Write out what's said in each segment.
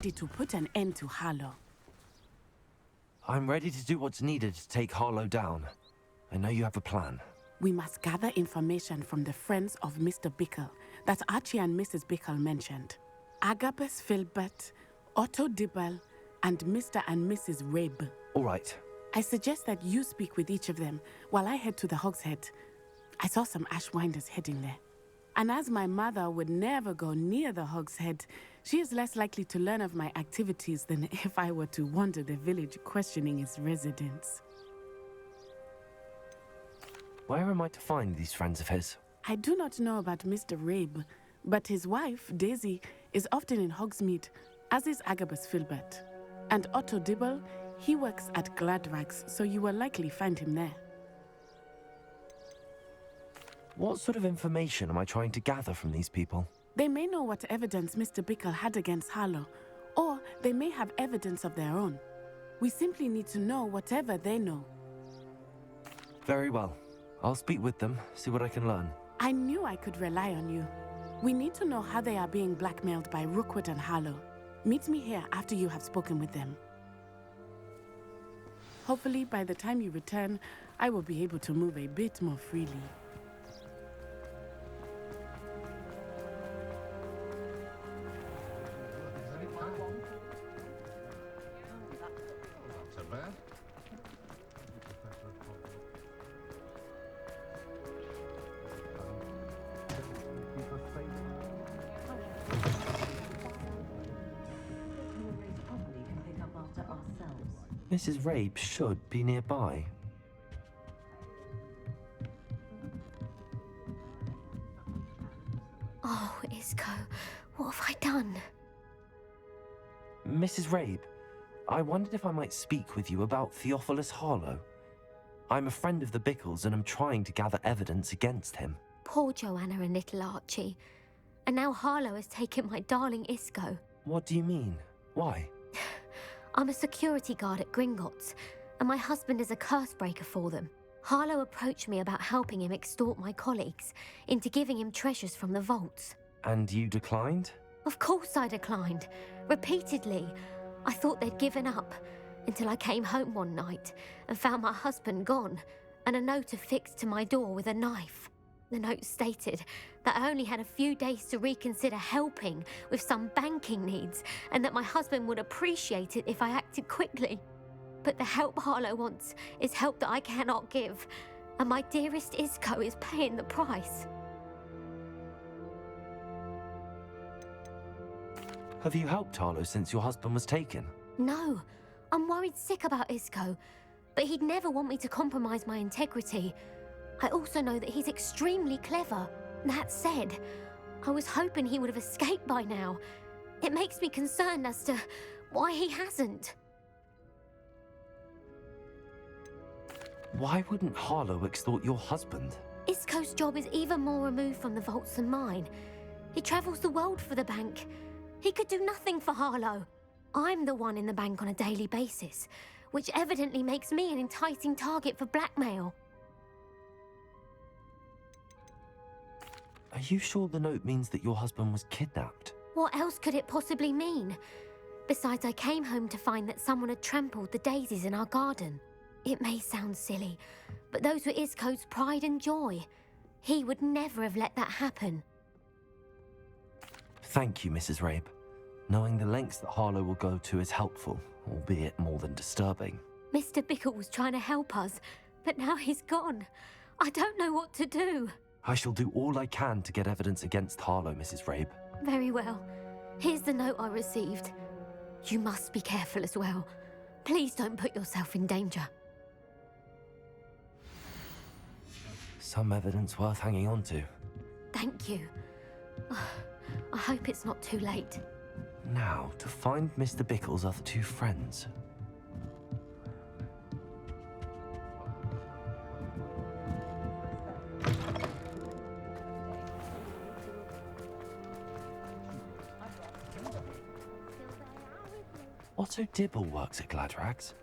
ready to put an end to Harlow. I'm ready to do what's needed to take Harlow down. I know you have a plan. We must gather information from the friends of Mr. Bickle that Archie and Mrs. Bickle mentioned. Agabus Filbert, Otto Dibble, and Mr. and Mrs. Rabe. All right. I suggest that you speak with each of them while I head to the Hogshead. I saw some Ashwinders heading there. And as my mother would never go near the Hogshead, she is less likely to learn of my activities than if I were to wander the village questioning its residents. Where am I to find these friends of his? I do not know about Mr. Rabe, but his wife, Daisy, is often in Hogsmeade, as is Agabus Filbert. And Otto Dibble, he works at Gladrags, so you will likely find him there. What sort of information am I trying to gather from these people? They may know what evidence Mr. Bickle had against Harlow, or they may have evidence of their own. We simply need to know whatever they know. Very well. I'll speak with them, see what I can learn. I knew I could rely on you. We need to know how they are being blackmailed by Rookwood and Harlow. Meet me here after you have spoken with them. Hopefully, by the time you return, I will be able to move a bit more freely. Mrs. Rabe should be nearby. Oh, Isco, what have I done? Mrs. Rabe, I wondered if I might speak with you about Theophilus Harlow. I'm a friend of the Bickles and I'm trying to gather evidence against him. Poor Joanna and little Archie. And now Harlow has taken my darling Isco. What do you mean? Why? I'm a security guard at Gringotts, and my husband is a curse breaker for them. Harlow approached me about helping him extort my colleagues into giving him treasures from the vaults. And you declined? Of course I declined. Repeatedly. I thought they'd given up, until I came home one night and found my husband gone, and a note affixed to my door with a knife. The note stated that I only had a few days to reconsider helping with some banking needs, and that my husband would appreciate it if I acted quickly. But the help Harlow wants is help that I cannot give, and my dearest Isco is paying the price. Have you helped Harlow since your husband was taken? No, I'm worried sick about Isco, but he'd never want me to compromise my integrity. I also know that he's extremely clever. That said, I was hoping he would have escaped by now. It makes me concerned as to why he hasn't. Why wouldn't Harlow extort your husband? Isco's job is even more removed from the vaults than mine. He travels the world for the bank. He could do nothing for Harlow. I'm the one in the bank on a daily basis, which evidently makes me an enticing target for blackmail. Are you sure the note means that your husband was kidnapped? What else could it possibly mean? Besides, I came home to find that someone had trampled the daisies in our garden. It may sound silly, but those were Isco's pride and joy. He would never have let that happen. Thank you, Mrs. Rabe. Knowing the lengths that Harlow will go to is helpful, albeit more than disturbing. Mr. Bickle was trying to help us, but now he's gone. I don't know what to do. I shall do all I can to get evidence against Harlow, Mrs. Rabe. Very well. Here's the note I received. You must be careful as well. Please don't put yourself in danger. Some evidence worth hanging on to. Thank you. I hope it's not too late. Now, to find Mr. Bickle's other two friends. Otto Dibble works at Gladrags.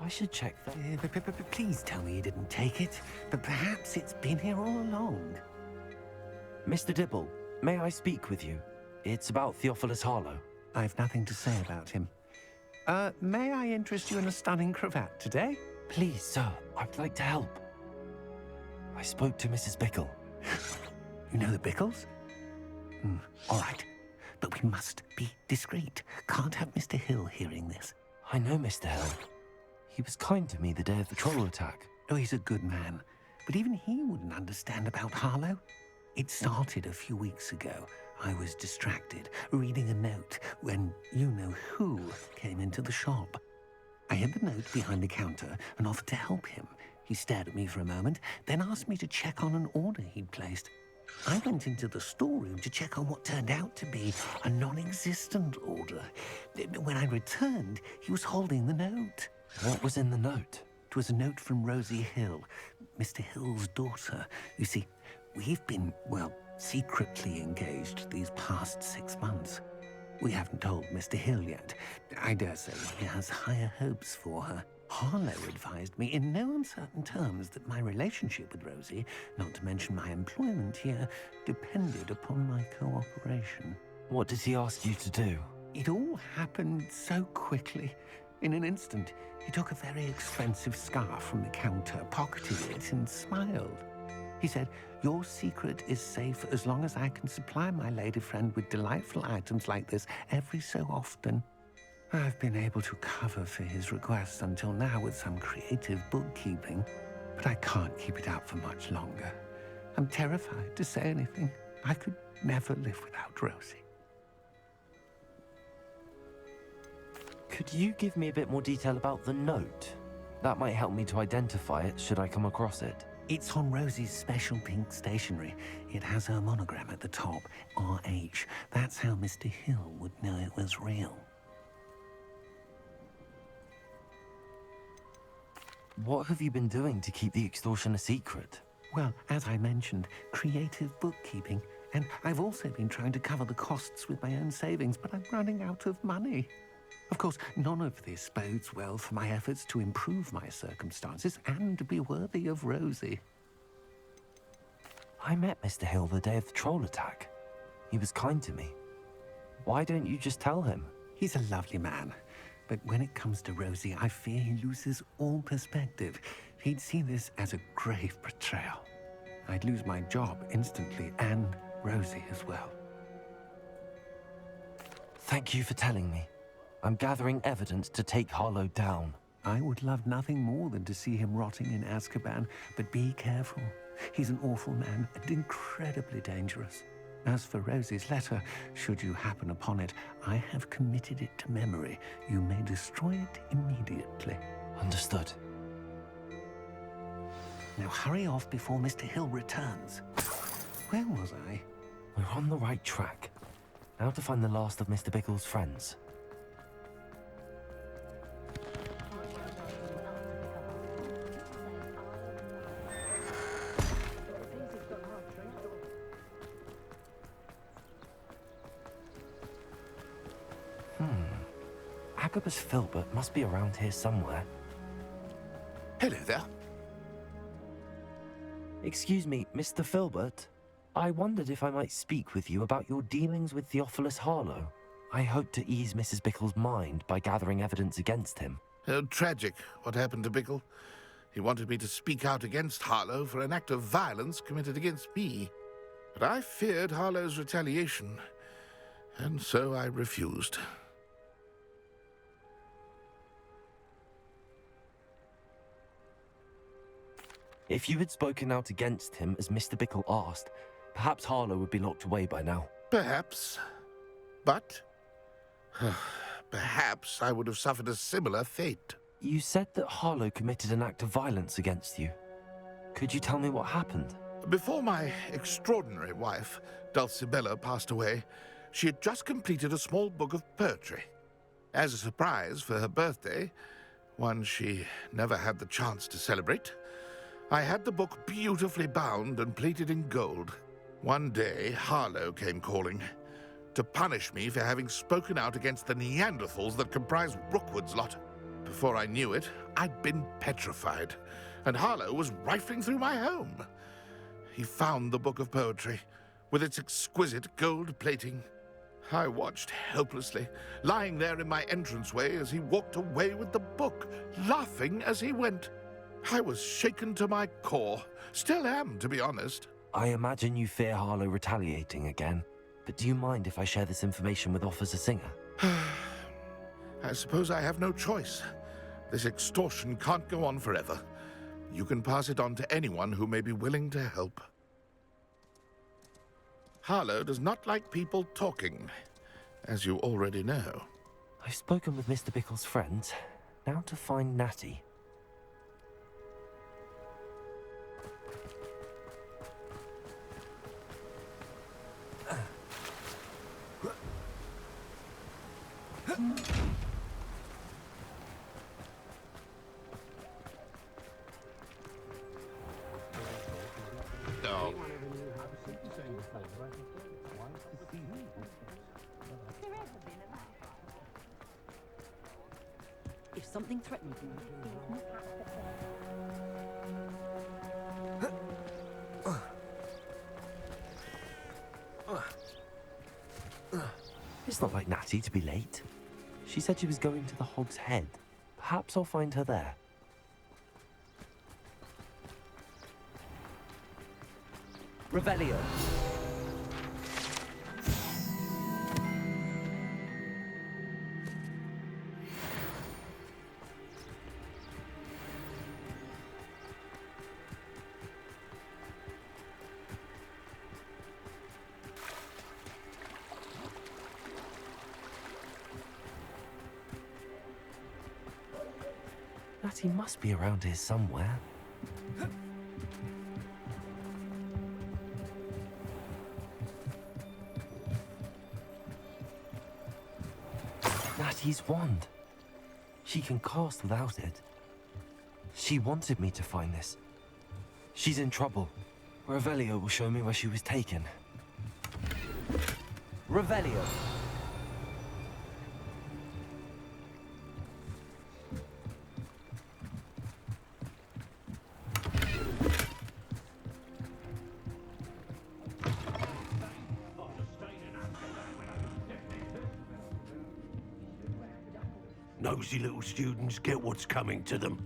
I should check that. Please tell me you didn't take it, but perhaps it's been here all along. Mr. Dibble, may I speak with you? It's about Theophilus Harlow. I've nothing to say about him. May I interest you in a stunning cravat today? Please, sir, I'd like to help. I spoke to Mrs. Bickle. You know the Bickles? All right. But we must be discreet. Can't have Mr. Hill hearing this. I know Mr. Hill. He was kind to me the day of the troll attack. Oh, he's a good man. But even he wouldn't understand about Harlow. It started a few weeks ago. I was distracted, reading a note, when you-know-who came into the shop. I hid the note behind the counter and offered to help him. He stared at me for a moment, then asked me to check on an order he'd placed. I went into the storeroom to check on what turned out to be a non-existent order. When I returned, he was holding the note. What was in the note? It was a note from Rosie Hill, Mr. Hill's daughter. You see, we've been, well, secretly engaged these past 6 months. We haven't told Mr. Hill yet. I dare say he has higher hopes for her. Harlow advised me in no uncertain terms that my relationship with Rosie, not to mention my employment here, depended upon my cooperation. What did he ask you to do? It all happened so quickly. In an instant, he took a very expensive scarf from the counter, pocketed it, and smiled. He said, "Your secret is safe as long as I can supply my lady friend with delightful items like this every so often." I've been able to cover for his requests until now with some creative bookkeeping, but I can't keep it up for much longer. I'm terrified to say anything. I could never live without Rosie. Could you give me a bit more detail about the note? That might help me to identify it should I come across it. It's on Rosie's special pink stationery. It has her monogram at the top, RH. That's how Mr. Hill would know it was real. What have you been doing to keep the extortion a secret? Well, as I mentioned, creative bookkeeping. And I've also been trying to cover the costs with my own savings, but I'm running out of money. Of course, none of this bodes well for my efforts to improve my circumstances and be worthy of Rosie. I met Mr. Hill the day of the troll attack. He was kind to me. Why don't you just tell him? He's a lovely man. But when it comes to Rosie, I fear he loses all perspective. He'd see this as a grave betrayal. I'd lose my job instantly, and Rosie as well. Thank you for telling me. I'm gathering evidence to take Harlow down. I would love nothing more than to see him rotting in Azkaban, but be careful. He's an awful man and incredibly dangerous. As for Rosie's letter, should you happen upon it, I have committed it to memory. You may destroy it immediately. Understood. Now hurry off before Mr. Hill returns. Where was I? We're on the right track. Now to find the last of Mr. Bickle's friends. Agabus Filbert must be around here somewhere. Hello there. Excuse me, Mr. Filbert. I wondered if I might speak with you about your dealings with Theophilus Harlow. I hope to ease Mrs. Bickle's mind by gathering evidence against him. Oh, tragic what happened to Bickle. He wanted me to speak out against Harlow for an act of violence committed against me. But I feared Harlow's retaliation, and so I refused. If you had spoken out against him as Mr. Bickle asked, perhaps Harlow would be locked away by now. Perhaps. But perhaps I would have suffered a similar fate. You said that Harlow committed an act of violence against you. Could you tell me what happened? Before my extraordinary wife, Dulcibella, passed away, she had just completed a small book of poetry. As a surprise for her birthday, one she never had the chance to celebrate, I had the book beautifully bound and plated in gold. One day, Harlow came calling to punish me for having spoken out against the Neanderthals that comprise Rookwood's lot. Before I knew it, I'd been petrified, and Harlow was rifling through my home. He found the book of poetry, with its exquisite gold plating. I watched helplessly, lying there in my entranceway as he walked away with the book, laughing as he went. I was shaken to my core. Still am, to be honest. I imagine you fear Harlow retaliating again, but do you mind if I share this information with Officer Singer? I suppose I have no choice. This extortion can't go on forever. You can pass it on to anyone who may be willing to help. Harlow does not like people talking, as you already know. I've spoken with Mr. Bickle's friends. Now to find Natty. No. If something threatens you, It's not like Natty to be late. She said she was going to the Hog's Head. Perhaps I'll find her there. Revelio. Natty must be around here somewhere. Natty's wand. She can cast without it. She wanted me to find this. She's in trouble. Revelio will show me where she was taken. Revelio. Nosy little students get what's coming to them.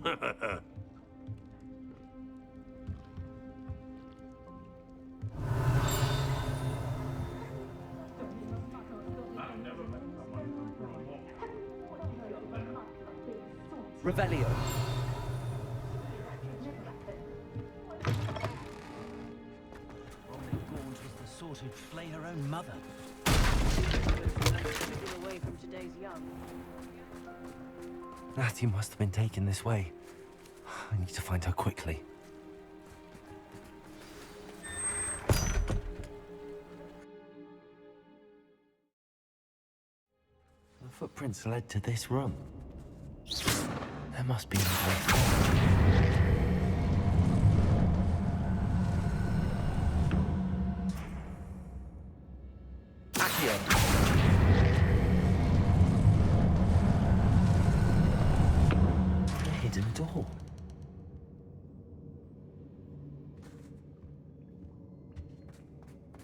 Revelio. Gaunt was the sort who'd flay her own mother. away from today's young. Natty must have been taken this way. I need to find her quickly. The footprints led to this room. There must be another way forward. Hidden door.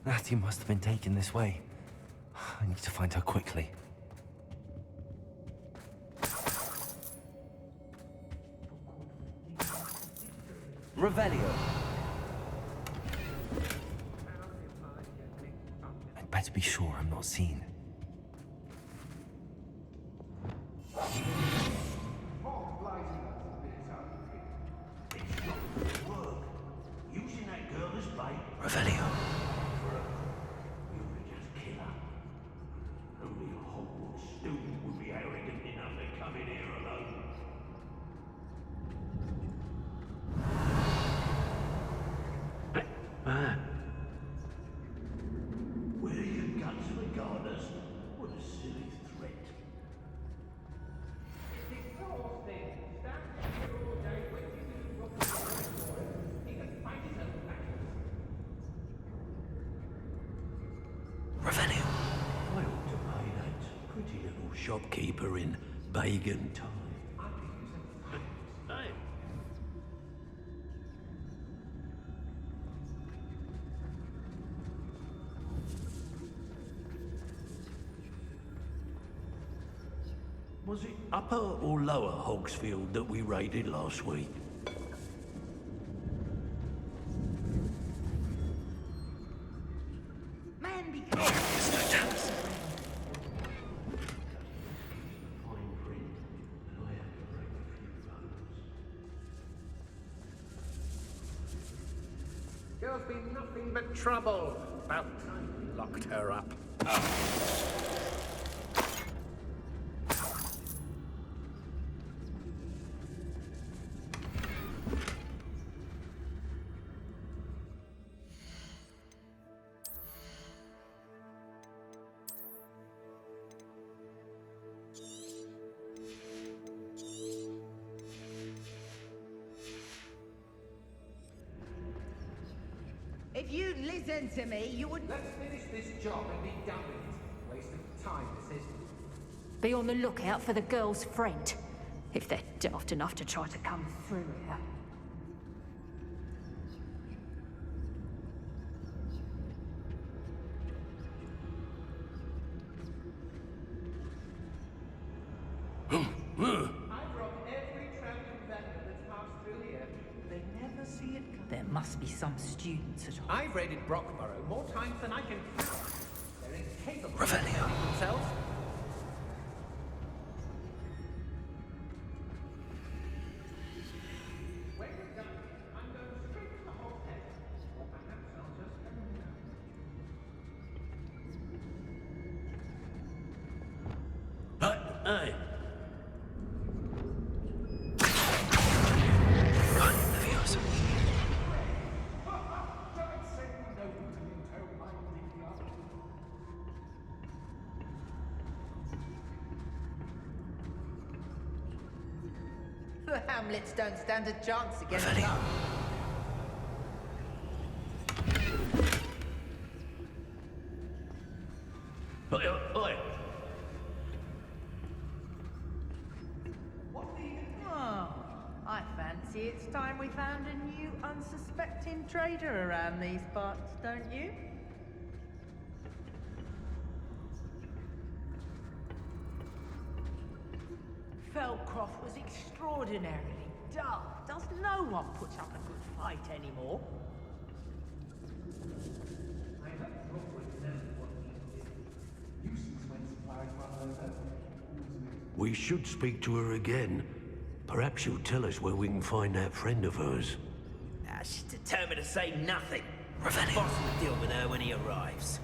Natty must have been taken this way. I need to find her quickly. Revelio. I'd better be sure I'm not seen. Using that girl as bait. Revelio. You could just kill her. Only a Hogwarts student would be arrogant enough to come in here alone. Where you guts regardless? What a silly threat. Revelio. I ought to pay that pretty little shopkeeper in Bagan time. Hey. Was it Upper or Lower Hogsfield that we raided last week? Man, be Girl's been nothing but trouble. About time we locked her up. If you'd listen to me, you would... Let's finish this job and be done with it. Waste of time, this is. Be on the lookout for the girl's friend, if they're daft enough to try to come through here. I've robbed every traveling vendor that's passed through here. They never see it come. There must be some students at all. I've raided Brockborough more times than I can count. They're incapable of defending themselves. When we're done, I'm going straight to the whole head. Or perhaps I'll just go now. Hey! The Hamlets don't stand a chance against us. Oi, oi! Oh, I fancy it's time we found a new unsuspecting trader around these parts, don't you? Felcroft was extraordinarily dull. Does no one put up a good fight anymore? I hope Brockborough knows what he did. Nuisance when supplies run over. We should speak to her again. Perhaps she'll tell us where we can find that friend of hers. She's determined to say nothing. Boss will deal with her when he arrives.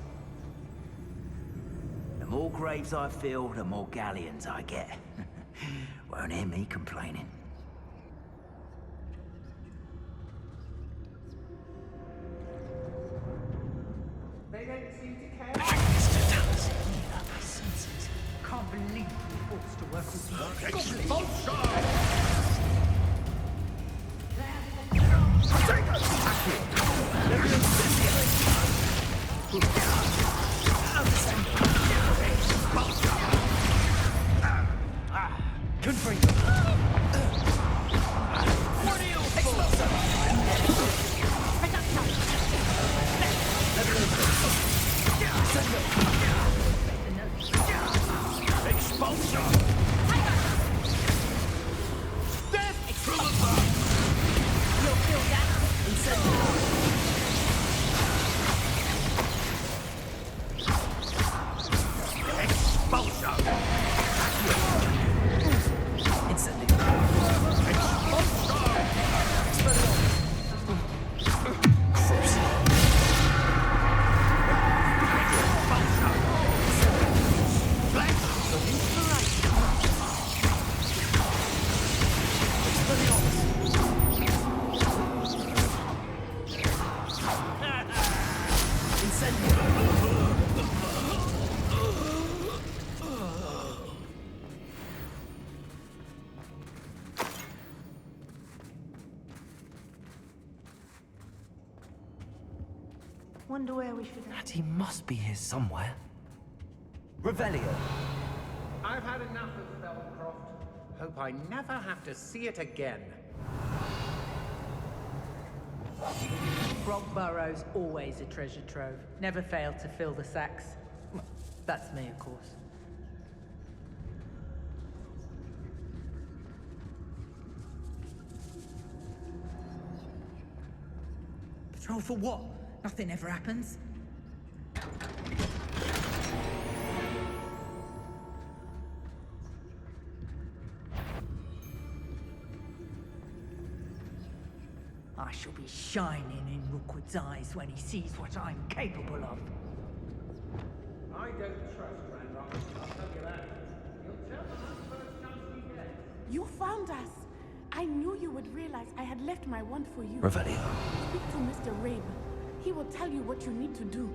The more graves I fill, the more galleons I get. Won't hear me complaining. They don't seem to care. Can't believe we're forced to work with these Couldn't bring Wonder where we should... Natty must be here somewhere. Revelio. I've had enough of Felcroft. Hope I never have to see it again. Brockborough's always a treasure trove. Never failed to fill the sacks. Well, that's me, of course. Troll for what? Nothing ever happens. I shall be shining in Rookwood's eyes when he sees what I'm capable of. I don't trust Randolph, I'll tell you that. He'll tell them the first chance he gets. You found us. I knew you would realize I had left my wand for you. Revelio. Speak to Mr. Rabe. He will tell you what you need to do.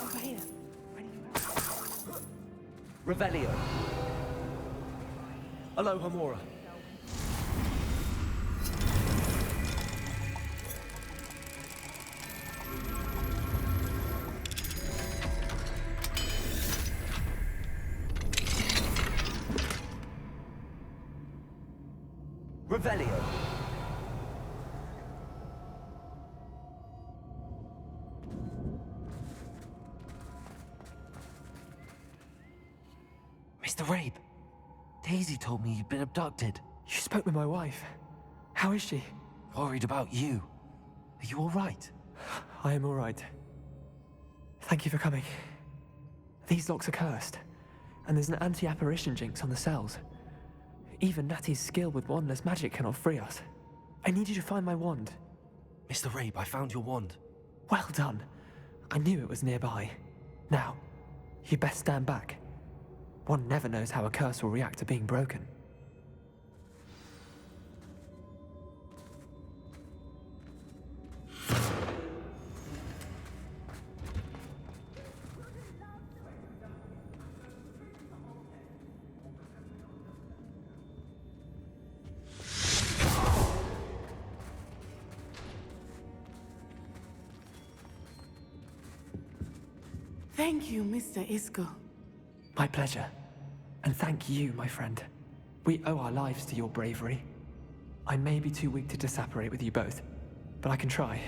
Over here. Revelio. Aloha Mora. Revelio. Mr. Rabe, Daisy told me you'd been abducted. You spoke with my wife. How is she? Worried about you. Are you all right? I am all right. Thank you for coming. These locks are cursed, and there's an anti-apparition jinx on the cells. Even Natty's skill with wandless magic cannot free us. I need you to find my wand. Mr. Rabe, I found your wand. Well done. I knew it was nearby. Now, you best stand back. One never knows how a curse will react to being broken. Thank you, Mr. Isco. My pleasure. And thank you, my friend. We owe our lives to your bravery. I may be too weak to disapparate with you both, but I can try.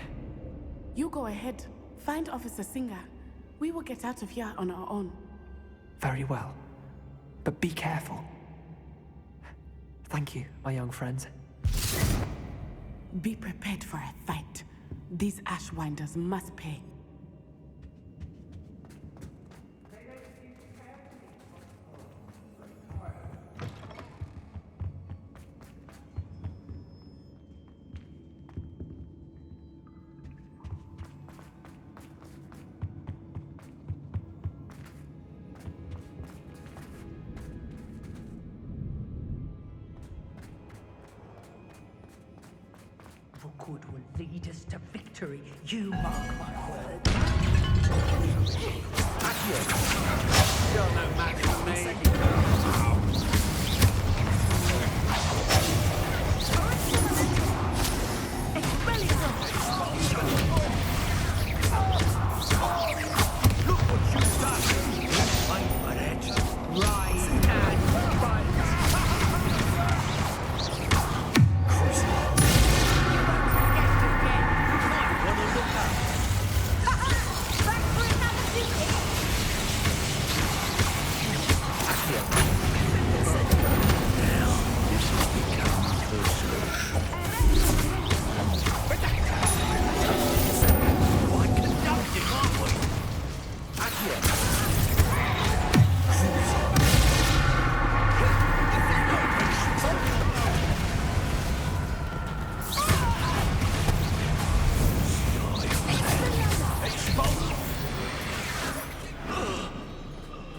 You go ahead. Find Officer Singer. We will get out of here on our own. Very well. But be careful. Thank you, my young friends. Be prepared for a fight. These Ashwinders must pay. Rookwood will lead us to victory. You mark my words. You're no match for me. Look what you've done! Fight for it! Rise and fight!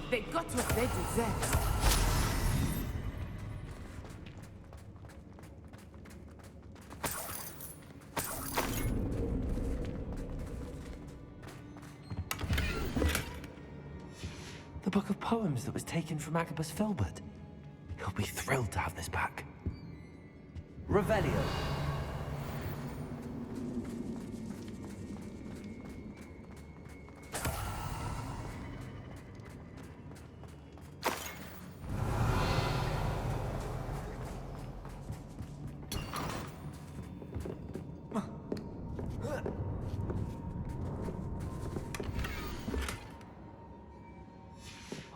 They got what they deserve. The book of poems that was taken from Agabus Filbert. He'll be thrilled to have this back. Revelio.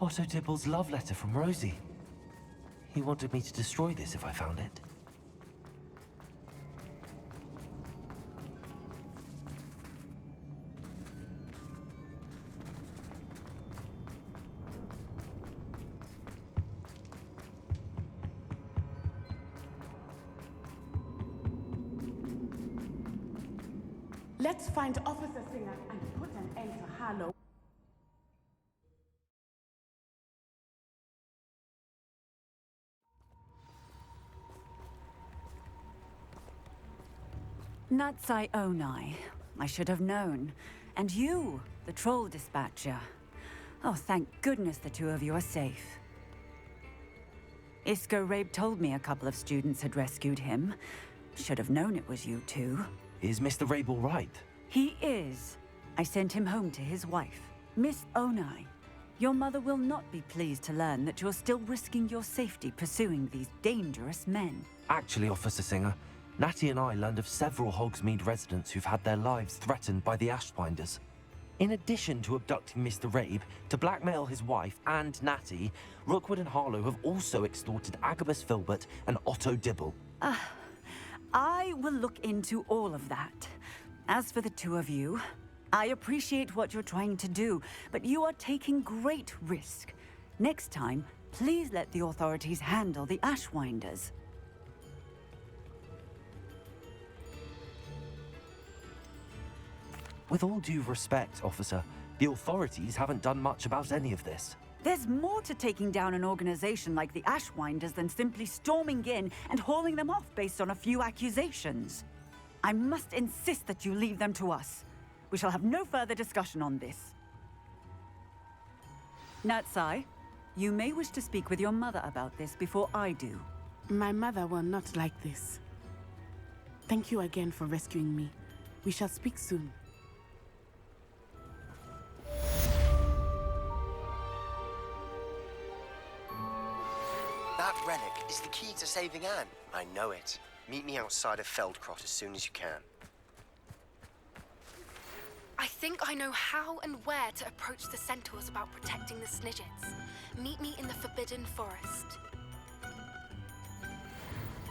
Otto Dibble's love letter from Rosie. He wanted me to destroy this if I found it. Let's find Officer Singer and put an end to Harlow. Natsai Onai. I should have known. And you, the troll dispatcher. Oh, thank goodness the two of you are safe. Isco Rabe told me a couple of students had rescued him. Should have known it was you two. Is Mr. Rabe all right? He is. I sent him home to his wife. Miss Onai, your mother will not be pleased to learn that you're still risking your safety pursuing these dangerous men. Actually, Officer Singer, Natty and I learned of several Hogsmeade residents who've had their lives threatened by the Ashwinders. In addition to abducting Mr. Rabe, to blackmail his wife and Natty, Rookwood and Harlow have also extorted Agabus Filbert and Otto Dibble. I will look into all of that. As for the two of you, I appreciate what you're trying to do, but you are taking great risk. Next time, please let the authorities handle the Ashwinders. With all due respect, officer, the authorities haven't done much about any of this. There's more to taking down an organization like the Ashwinders than simply storming in and hauling them off based on a few accusations. I must insist that you leave them to us. We shall have no further discussion on this. Natsai, you may wish to speak with your mother about this before I do. My mother will not like this. Thank you again for rescuing me. We shall speak soon. That relic is the key to saving Anne. I know it. Meet me outside of Feldcroft as soon as you can. I think I know how and where to approach the centaurs about protecting the Snidgets. Meet me in the Forbidden Forest.